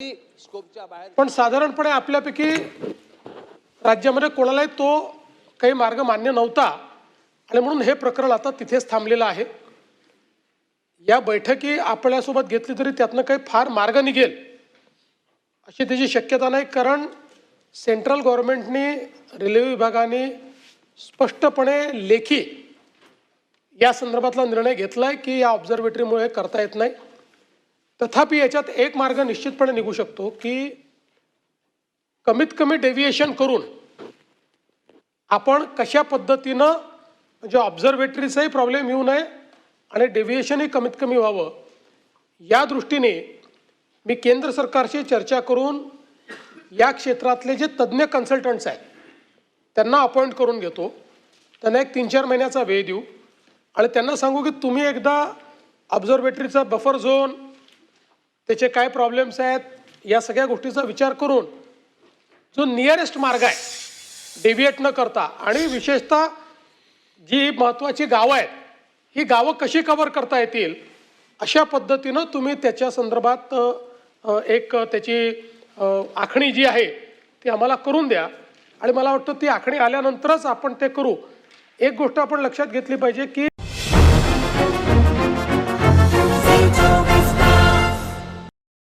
स्कोपच्या बाहेर पण साधारणपणे आपल्यापैकी राज्यामध्ये कोणालाही तो काही मार्ग मान्य नव्हता आणि म्हणून हे प्रकरण आता तिथेच थांबलेलं आहे. या बैठकी आपल्यासोबत घेतली तरी त्यातनं काही फार मार्ग निघेल अशी त्याची शक्यता नाही, कारण सेंट्रल गव्हर्नमेंटने रेल्वे विभागाने स्पष्टपणे लेखी या संदर्भातला निर्णय घेतलाय की या ऑब्झर्वेटरीमुळे करता येत नाही. तथापि याच्यात एक मार्ग निश्चितपणे निघू शकतो की कमीत कमी डेव्हिएशन करून आपण कशा पद्धतीनं म्हणजे ऑब्झर्वेटरीचाही प्रॉब्लेम येऊ नये आणि डेव्हिएशनही कमीत कमी व्हावं या दृष्टीने मी केंद्र सरकारशी चर्चा करून या क्षेत्रातले जे तज्ज्ञ कन्सल्टंट्स आहेत त्यांना अपॉइंट करून घेतो. त्यांना एक 3-4 महिन्याचा वेळ देऊ आणि त्यांना सांगू की तुम्ही एकदा ऑब्झर्वेटरीचा बफर झोन, त्याचे काय प्रॉब्लेम्स आहेत, या सगळ्या गोष्टीचा विचार करून जो नियरेस्ट मार्ग आहे डेव्हिएट न करता आणि विशेषतः जी महत्त्वाची गावं आहेत ही गावं कशी कव्हर करता येतील अशा पद्धतीनं तुम्ही त्याच्या संदर्भात एक त्याची आखणी जी आहे ती आम्हाला करून द्या आणि मला वाटतं ती आखणी आल्यानंतरच आपण ते करू. एक गोष्ट आपण लक्षात घेतली पाहिजे की